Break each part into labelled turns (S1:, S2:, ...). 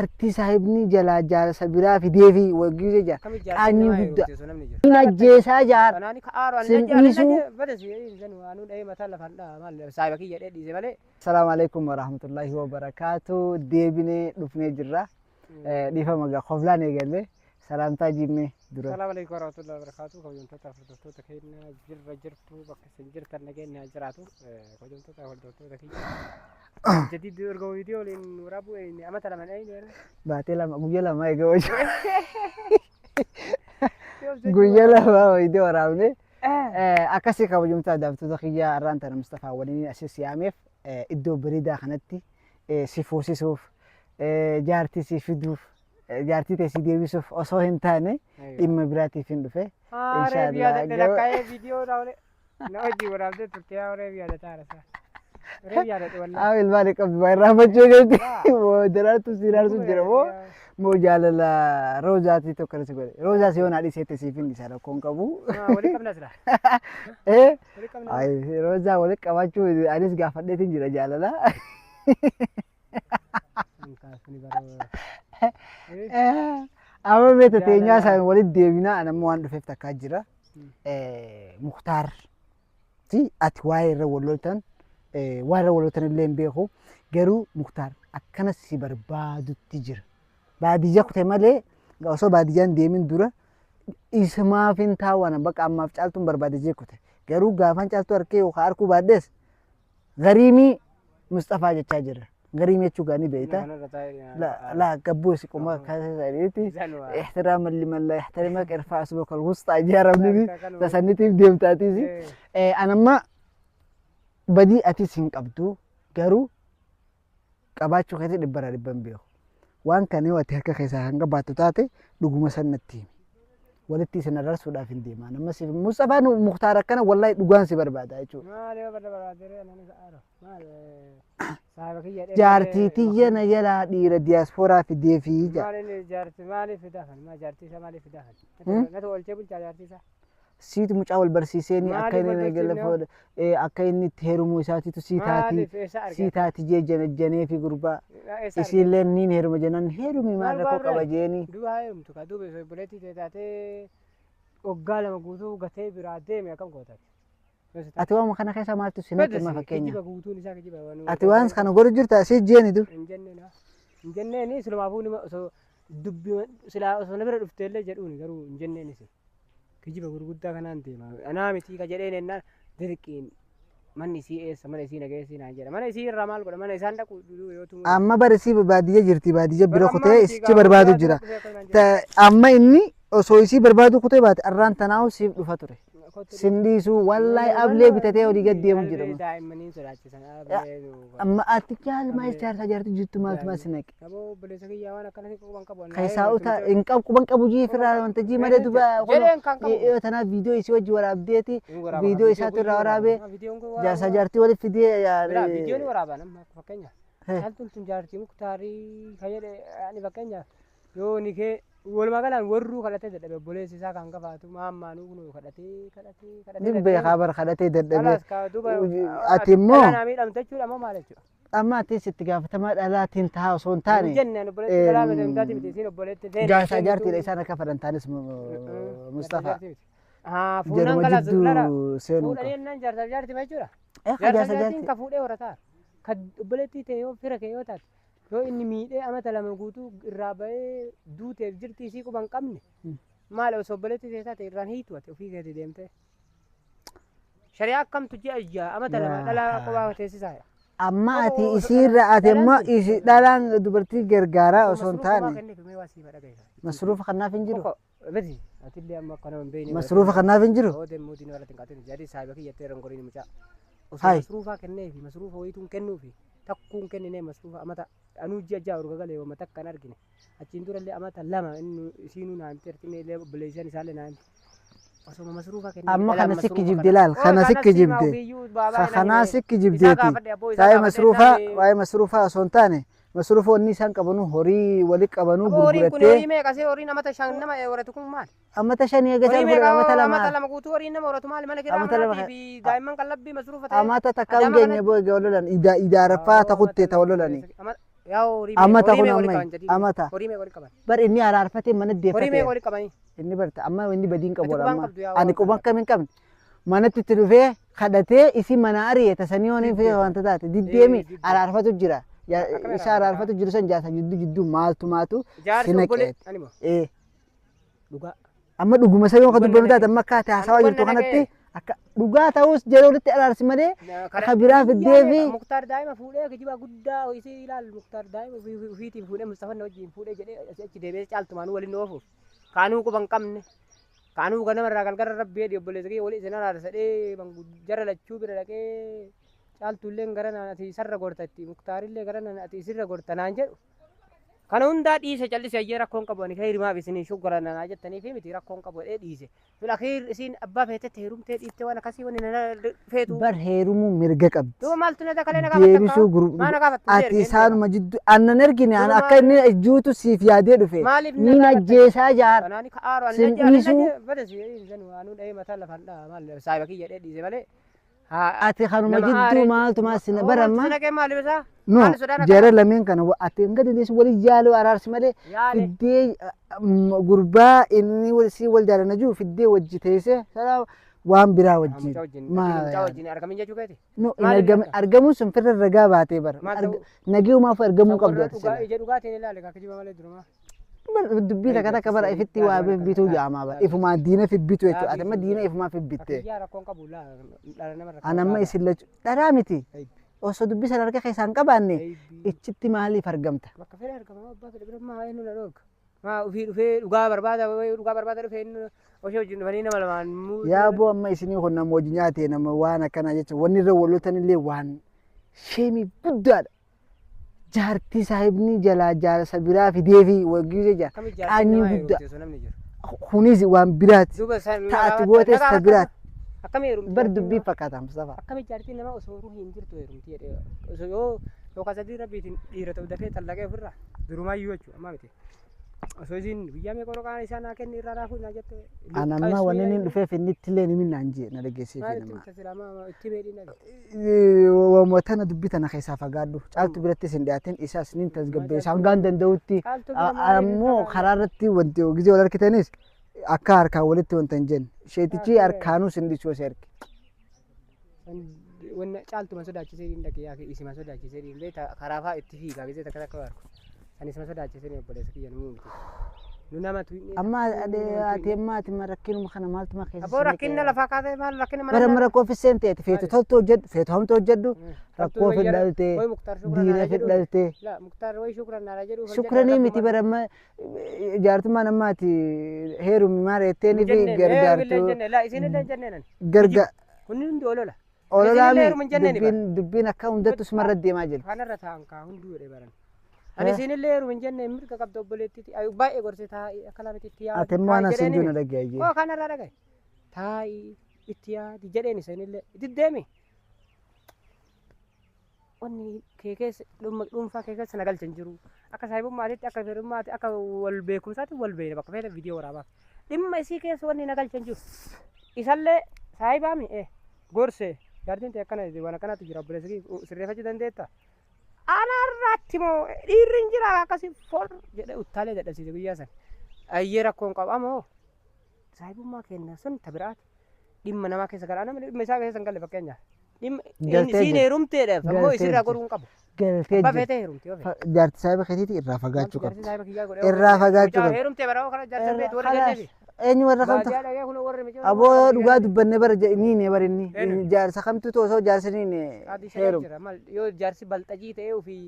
S1: jaartii saahibni jalaa jaarsa biraa fidee fi waggiisee jaar qaanii guddaa hin ajjeesaa jaar Assalamu alaikum warahmatullahi wabarakatuh. Deebinee dhufnee jirra. Dhiifama gaa qoflaan eegalle salaamtaa jimnee dura.
S2: Assalamu alaikum warahmatullahi wabarakatuh. Kabajamtoota hordoftoota keenya jirra jirtu bakka isin jirtan nageenya jiraatu. Kabajamtoota hordoftoota keenya jadid erga video lin warabu ini amata lama ini
S1: baatee lama guyyaa lama eega wajji guyyaa lama video waraabne akkasii kabajamtoota daawwattoota kiyya arraan tana Mustafaa waliin asis yaameef iddoo bareedaa kanatti si fuusisuuf jaartii si fiduuf jaartii teessii deebisuuf osoo hin taane dhimma biraatiif hin dhufe
S2: inshallah video daawle na hojii waraabde turtiyaa waree biyya taarasa
S1: Awil balik kami bayar macam ni. Mau jalan tu sinar tu jero. Mau jalan la Roza tu kerja segala. Roza sih nak di set sifin di sana kong kamu.
S2: Boleh kamu nasra.
S1: Ay Roza boleh kamu cu. Anis gafat dia tinggi jalan lah. Ama beta tenya saya boleh Devina anak muan dufef takajira. Mukhtar. Si atwai rewolutan. Warra walotan illee beeku garuu Mukhtar akkana si barbaadutti jira. Baadiyyaa kutee malee osoo baadiyyaan deemin dura ismaaf hin taawwana bakka ammaaf caaltuun barbaadee kute. Garuu gaafan caaltuu harkee yookaan harkuu baaddees gariimii Mustafaa jechaa jira. Gariimii jechuu gaanii beektaa. La gabbuu si qoma kaasaniiti. Ihtiraam liman la ihtarimak irfaa asbaka alwusta ijaaramni tasannitiif deemtaatiisi. Anamma badii atis hin qabdu garuu qabaachuu keessa dhibbara dhibban beeku. Waan kana wati harka keessaa hanga baattu taate dhuguma sannatti walitti isin ararsuudhaaf hin deemaa. Namas Mustafaan Mukhtaar akkana wallahi dhugaan si barbaada jechuudha. Jaartii tiyya na jalaa dhiira diyaaspooraa fidee fi Siit mucaa wal barsiisanii akka inni nagalafoodha akka inni itti heerumuu isaatiitu siitaati jee janajjanee fi gurbaa isiillee niin heeruma jennan heerumii maal rakkoo qaba jeeni.
S2: Duuba heerumtu ka duuba buleetti taatee waggaa lama guutuu gatee biraa deeme akkam gootaati.
S1: Ati waan kana keessa maaltu si natti hima fakkeenya. Ati waan kana godhu jirta si jeeni du.
S2: Hin jenneeni silumaafuu dubbii silaa osoo na bira dhufteellee jedhuuni garuu hin jenneenis. Kijiba gurguddaa kanaan deema. Anaa miti ka jedheen ennaan dirqiin manni isii eessa mana isii nageessii naan jedha. Mana isii irraa maal godha mana isaan dhaqu yoo tumu.
S1: Amma barisi baadiyyaa jirti baadiyyaa bira kutee isichi barbaadu jira. Amma inni osoo isii barbaadu kutee baate arraan tanaahu siif dhufa ture. Sindiisuu wallahi ablee bitatee olii gad deemu jira.
S2: Daa'immaniin sodaachisan
S1: amma ati jaalmaa ijaarsa jaartii jirtu maaltu maal sinaqe.
S2: Aboo obboleessa kiyyaa waan akkanatti quban qabu.
S1: Kaisaa uta hin qabu quban qabu jii firraa wanta jii malee duba yoo tanaaf viidiyoo isii wajji waraabdeeti viidiyoo isaatu irraa waraabee jaarsa jaartii walitti fidee
S2: viidiyoon waraabaa nama fakkeenya haaltuun tun jaartii Mukhtaarii fayyade ani fakkeenya yoo ni kee walumaa galaan warruu kadhatee dadhabe obboleessi isaa kan qabaatu maammaanuu kunuu kadhatee
S1: ni beekaa bara kadhatee dadhabe ati immoo
S2: dhala namii dhamte jechuudha ammoo maal jechuudha.
S1: Amma ati sitti gaafatamaa dhalaatiin taa'aa osoo hin taane
S2: jennaan obboleetti dhalaa miti mitaati miti isiin obboleetti
S1: jaarsa jaartiidha isaan akka fadhantaanis Mustafaa
S2: fuunaan galas lara fuudhanii ennaan jaarsa jaartii ma jechuudha. Jaarsa jaartiin ka fuudhee horataa ka obboleettii ta'e yoo fira kee yoo taate yoo inni miidhee amata lama guutuu irraa bahee duuteef jirti isii quban qabne maal osoo obboleetti ta'e taate irraan hiitu ati ofii keetii deemtee shari'aa akkamtu ji'a ijaa amata lama dhalaa kophaa teessisaa.
S1: Amma ati isiirra ati immoo isi dhalaan dubartii gargaaraa osoo hin taane masruufa kanaaf hin jiru.
S2: Beti atillee amma akkana hin beekne
S1: masruufa kanaaf hin jiru.
S2: Oo deemuu diinoo irratti hin qaatini jadi saayiba kiyyattee rangoriin mucaa osoo masruufaa kenneefi masruufa wayituun kennuufi takkuun kennine masruufa amata anuu ji'a ja'a urga galee wama takkan argine achiin durallee amata lama inni isiinuu naamte argine illee obboleessan isaallee naamte osoo masruufa kennine
S1: amma kana sikki jibdi laal kana sikki jibde kana sikki jibdeeti waa'ee masruufaa osoo hin taane masruufa wanni isaan qabanu horii wali qabanu
S2: gurgurattee horii meeqa see horiin amata shan nama horatu kun maal
S1: amata shan eegataa bira
S2: amata lama guutuu horiin nama horatu maal mana kiraa fi daa'imman qalabbii masruufa ta'e
S1: amata takkaan geenye boo'e gawlolan idaaraffaa takutte tawlolani Amata kun amata.
S2: Horii mee waliin qaban.
S1: Bar inni araarfatee mana
S2: Horii mee
S1: deeffatee.
S2: waliin qabanii.
S1: Inni barta amma inni badiin qabu
S2: Ati
S1: amma.
S2: quban qabdu yaa
S1: Ani
S2: waan
S1: quban kam hin qabne. Manatti itti dhufee kadhatee isi mana ari'ee tasanii hooniin fi wanta taate diddeemi araarfatu jira. Isa araarfatu jiru san jaasa jidduu maaltu
S2: Jaarsi obbolee anima. Dhugaa.
S1: Amma dhuguma isa yoo ka dubbannu taate amma akka haasawaa jirtu kanatti akka dhugaa ta'us jala walitti araarsi malee akka biraa fiddee fi
S2: Muktaar daa'ima fuudhee kijiba guddaa isii ilaal Muktaar daa'ima ofiitiin fuudhee Mustafaan wajjin fuudhee jedhee achi deebi'ee caaltumaanuu waliin oofuuf kaanuu quban qabne kaanuu ganamarraa galgala rabbee obboleessa kee walii isin araarsadhee jara lachuu bira dhaqee caaltuulleen gara ati isarra gortatti Muktaarillee gara ati isirra gorta naan jedhu. Kana hundaa dhiise callisee ayyee rakkoon qabu ani hirimaaf isinii shuggaran naa jettanii fi miti rakkoon qabu dhiise. Fil akhiir isiin abbaa feetetti heerumtee dhiiftee waan akkasii wanni na feetu.
S1: bar heerumuu mirga qabdi.
S2: Duuba maaltu na dakalee na
S1: Deebisuu
S2: gaafatta.
S1: ati isaanuma jidduu aannan ergine aan akka inni ijjuutu siif yaadee dhufe.
S2: Maaliif na
S1: Ni
S2: gaafatta?
S1: najjeesaa jaar.
S2: Kanaani ka'aaru ani
S1: Sin
S2: najjaa
S1: dhiisuu.
S2: badasi san waanuu dhahee mataa lafaan dhaa maal saayiba kiyya dhee dhiise malee.
S1: Ati kanuma jidduu maaltu maasina baramma.
S2: Sana kee maaliif isaa?
S1: No jara lameen kana ati hanga dandeessu walii jaaluu araarsi malee
S2: Yaale.
S1: fiddee gurbaa inni si wal jaalana jiru fiddee wajji teessee waan biraa wajjin.
S2: Mucaa wajjin argamin jechuu keeti.
S1: No
S2: Maaliif akka?
S1: argamuun sun firra ragaa baatee bara.
S2: Maal ta'u?
S1: Nageerumaaf argamuu qabdu ati sila.
S2: Ija dhugaatiin ilaale akka kijiba malee durumaa.
S1: Dubbii takka takka bara ifitti waa bituu jaamaa bara. Ifumaa diina fi bitu jechuudha. Ati amma diina ifumaa fi bitte.
S2: Akiyyaa rakkoon qabu dhala namarra.
S1: Anamma isin lachu dharaa miti. Osoo dubbii sana harka keessaan qabaanne ichitti maaliif argamta?
S2: Bakka fedhe argama abbaa fedhe bira maa eenyu na dhooga. Maa ofii dhufee dhugaa barbaada dhufee inni oshee wajjin dhufanii nama lamaan muu.
S1: Yaa boo amma isinii kun nama hojii nyaate nama waan akkanaa jechuudha. Wanni irra walotan illee waan sheemii guddaadha. Jaartii saahibni jalaa jaalasa biraa fidee fi waggii jaa qaanii guddaa. Kunis waan biraati. Taati gootes ta biraati.
S2: Akkami heerumti?
S1: Bar dubbii fakkaata Mustafa.
S2: Akkami jaartiin nama osoo hin jirtu heerumti jedhee osoo yoo yookaan sadii rabbiitiin dhiira ta'u dafee tallaqee ofirraa durumaayyuu jechuudha amma miti. Osoo isiin guyyaa meeqa roqaan isaa naa kenni irraa raafuu naa jette.
S1: Anamma wanni inni dhufeef inni ittillee ni minnaan jee na dhageessee fi
S2: Maalitti
S1: nama.
S2: tasilaamaa itti beedhiin dhabe.
S1: Wamootana dubbii tana keessaa fagaadhu. Caaltu birattis hin dhiyaatin isaas ni tasgabbeessa hangaan danda'utti. Ammoo karaa irratti wanti gizee wal harkitanis akka harkaan walitti wanta hin jenne. Sheetichi harkaanuu sin dhiisuu si harki.
S2: Wanna caaltuma sodaachisee hin dhaqee yaa isima sodaachisee dhiibee karaa fa'aa itti fiigaa gizee takka takka waarku. Anis ma sodaachisee obboleessa kiyya nuu miti. Nu nama tuu'inee.
S1: Amma ati amma ati rakkinuma kana maaltu ma keessa.
S2: Aboo rakkinna lafaa kaatee maal rakkinna
S1: Bara mara koofiseen ta'eeti feetu toltu hojjedhu feetu hamtu hojjedhu rakkoo fidhaltee diina fidhaltee.
S2: Muktaar way shukran naara jedhu.
S1: Shukranii miti bara amma jaartummaan ammaati heerumi maal jetteeni fi gargaartuu. Garga.
S2: Kunni hundi olola.
S1: Ololaa dubbiin akka hundattu sumarra deemaa jiru.
S2: Kanarra taa'an kaa hunduu jedhee baran. Ani isinillee heeruma hin jenne mirga qabda obboleettiiti. Baay'ee gorsee taa'ii akka lamitti itti yaadu.
S1: Ati immoo anas hin jiru dhagaye.
S2: Koo kanarraa dhagaye. Taa'ii itti yaadi jedheen isinillee itti deemi. Wanni kee keessa dhuunfaa kee keessa nagalcha hin jiru. Akka saahibummaatitti akka firummaatti akka wal beekumsaatti wal beekne bakka feete viidiyoo waraabaaf. Dhimma isii keessa wanni nagalcha hin jiru. Isallee saahibaami gorsee jaartiin ta'e akkana waan akkanaatti jira obboleessi sirreeffachuu dandeetta. Anarratti moo dhiirri hin jira akkasii fol jedhee uttaalee dadhabsiise guyyaa sana. Ayyee rakkoon qaba moo saahibummaa kenna sun tabiraati. Dhimma namaa keessa garaa nama dhimma isaa keessa hin galle fakkeenyaaf. Dhimma isiin heerumteedhaaf ammoo isirraa godhuu hin qabu.
S1: Galtee
S2: Bafeetee heerumti yoo fedhe.
S1: jaartii saahiba keetiiti irraa fagaachuu qabdi. Irraa fagaachuu qabdi.
S2: Heerumtee baraa kana jaarsa beetu warra jenneefi.
S1: Eenyu warra kamta? Aboo dhugaa dubbanne bara niine bara inni jaarsa kamtu tosoo jaarsa niine heerum.
S2: Yoo jaarsi balxajii ta'ee ofii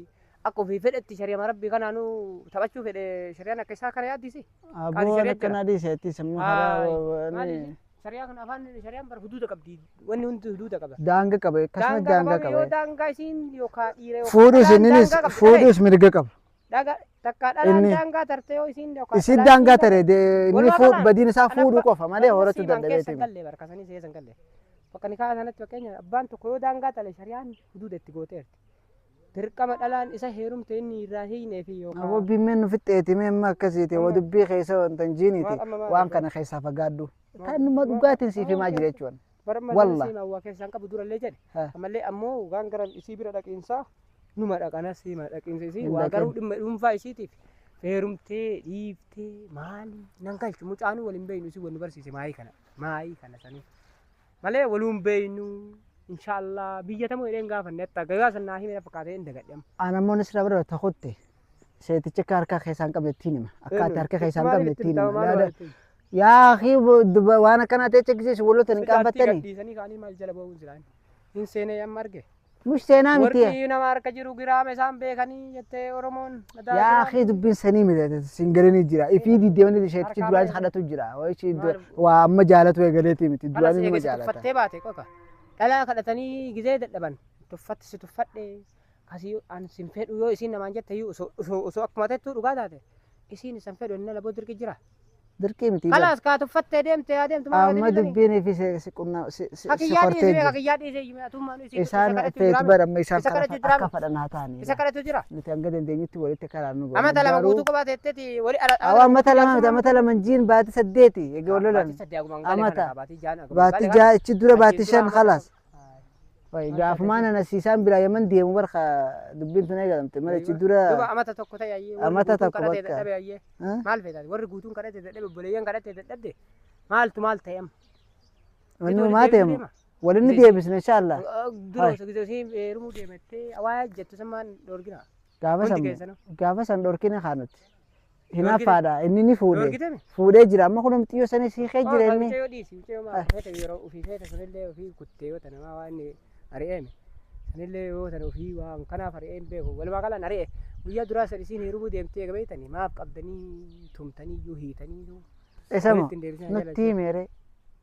S2: akka ofii fedhetti shari'a rabbii kanaanuu taphachuu fedhe shari'aan akka isaa kana yaaddisi.
S1: Aboo akkana dhiiseetti sammuu karaa
S2: shari'aa kana afaan shari'aan bara huduuda qabdi wanni hundi huduuda qaba.
S1: Daanga qaba akkasumas daanga qaba.
S2: Yoo daangaa isiin yookaan dhiira yookaan
S1: fuudhus innis fuudhus mirga qaba.
S2: Takka dhalaan daangaa tartee yoo isiin yookaan
S1: isin daangaa tare inni badiin isaa fuudhuu qofa malee horatu dadhabeeti.
S2: Galle barkasanii seesan galle. Bakka ni kaa sanatti fakkeenya abbaan tokko yoo daangaa tale shari'aan huduuda itti gooteerti. Dirqama dhalaan isa heerumte inni irraa hiinee fi yookaan.
S1: Aboo bimmeen nu fixxeeti mee amma akkasiiti waa dubbii keessa wanta hin jiiniiti waan kana keessaa fagaaddu. Taanuma dhugaatiin siif himaa jira jechuudha.
S2: Walla. Waa keessaan qabu durallee jedhe. Ammallee ammoo waan gara isii bira dhaqiinsaa numa dhaqanas dhaqinsa isii
S1: Hin
S2: waa
S1: dhaqin.
S2: garuu dhimma dhuunfaa isiitiif feerumtee dhiiftee maali nan galchu mucaanuu waliin beeynu isii wannu barsiise maayii kana sanii malee waluun beeynu inshaallah biyya tamoo hidheen gaafanne akka gagaa sannaa himee fakkaatee hin dagadhamu.
S1: Anammoon isra bira takutte seeticha akka harka keessaan qabettiin hima akka ati harka keessaan qabettiin hima yaa akhi waan akkanaa ta'e chekkisiisu waloota hin qaanfattanii
S2: dhiisanii kaanii maal jala ba'uun jiran hin seenee yamma arge.
S1: mush seenaa miti
S2: Warri nama harka jiru giraame isaan beekanii jettee Oromoon.
S1: yaa akhi dubbiin sanii miti singalanii jira ifii diddeemni seetichi duraan kadhatu jira waa amma jaalatu eegaleetii miti duraan inni jaalata.
S2: Tuffattee baate qoqa dhalaa kadhatanii gizee dadhaban tuffatti si tuffadhe kasii an sin fedhu yoo isiin namaan jette iyyuu osoo akkuma tettuu dhugaa taate isiin isan fedhu inni laboo dirqi jira.
S1: Dirqii miti.
S2: Kalaas kaa tuffattee deemte
S1: amma dubbiin fi si qunnaa si hortee
S2: hakiyyaa dhiisee atummaan
S1: isaan feetu baramma isaan akka fadhanaa ta'anii
S2: isa kadhatu jira.
S1: nuti hanga dandeenyutti walitti karaa nu
S2: Amata lama guutuu qabaateetti wali
S1: amata lama miti amata lama jiin baati saddeeti egaa walolan amata baati jaa ichi dura baati shan kalaas gaafumaan anasiisaan biraa yaman deemu barka dubbiin tun eegalamte mala ichi dura
S2: amata tokko ta'e
S1: amata tokko bakka
S2: maal feetaa warri guutuun kadhate dadhabe obboleeyyan kadhate dadhabde maaltu maal ta'e amma
S1: wanni maa ta'emu walinni deebisne inshallah
S2: dura gisee heerumuu deemettee waa jettu sammaan dhoorgina
S1: gaafa san dhorkine kaanutti hinaffaadha inni ni fuudhee jira amma kun xiyyo sanii siikee jira inni
S2: yeroo ofii feete sunillee ofii kuttee yoo tana waa inni ari'eeme sanillee yoo tana ofii waan kanaaf ari'een beeku walumaa galaan ari'e guyyaa duraa san isiin heerumuu deemtee gabeetanii maaf qabdanii tumtanii iyyuu hiitanii
S1: isamo nutti himeere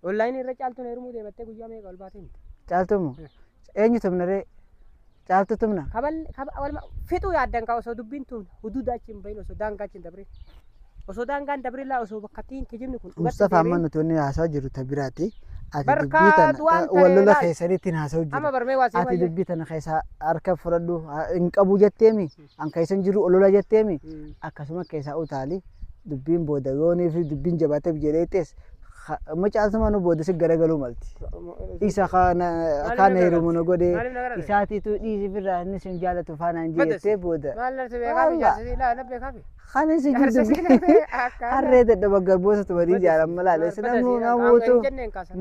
S2: onlaayinii irra caaltuun heerumuu deemattee guyyaa meeqa ol baatee miti
S1: caaltumu eenyu tumnare caaltu tumna
S2: fixuu yaaddan kaa osoo dubbiin tumna huduudaa achi hin bahin osoo daangaa achi hin dabrin osoo daangaan dabrilaa osoo bakkattiin kijibni kun
S1: Mustafa amma nuti wanni haasaa jiru ta biraati ati dubbii tana wallola keessanitti haasa'u jiru ati dubbii tana keessa harka fudhadhu hin qabu jetteemi an keessan jiru olola jetteemi akkasuma keessaa utaali dubbiin booda yoonii fi dubbiin jabaatee jedhee tees macaaltuma nu booda si garagaluu malti isa kaan heerumu nu godhe isaatiitu dhiisi firraa inni sin jaalatu faanaan jettee booda kan isin jirtu harree dadhaba garboosatu badii jaalan malaale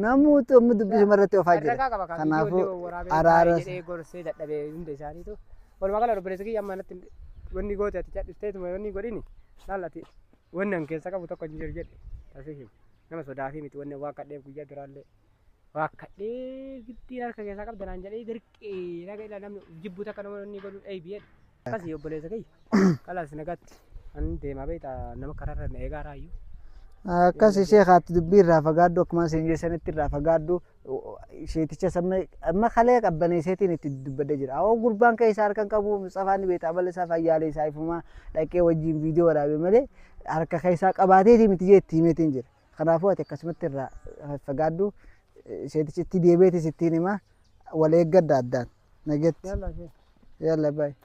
S1: namuutu amma dubbisu marratti ofaa jira kanaafuu araaras
S2: gorsee dadhabee hunda isaaniitu walumaa gala obboleessa kiyya amma natti wanni goote ati cadhisteetuma wanni godhini laallati wanni an keessa qabu tokko hin jiru jedhe tasii nama sodaafii miti wanni waa kadhee guyyaa duraallee waa kadhee giddiin harka keessaa qabdanaan jedhee dirqee naga ila namni jibbuu takka nama inni godhu dheebi'edha akkasii obboleessa kiyya kalaas nagatti an deemaa beekta nama kararra na eegaa raayyuu.
S1: Akkasii sheekaatti dubbii irraa fagaaddu akkuma isin jeessanitti irraa fagaaddu isheeticha amma kalee qabbaneeseetiin itti dubbadde jira. Awoo gurbaan keessaa harkan qabu Mustafaan beektaa bala isaa fayyaalee isaa ifumaa dhaqee wajjin viidiyoo waraabee malee harka keessaa qabaateetii miti jeetti himeetiin jira. Kanaafuu ati akkasumatti irraa fagaaddu isheetichitti deebeetis ittiin himaa wal eeggadda addaan nagetti. Yalla baay'ee.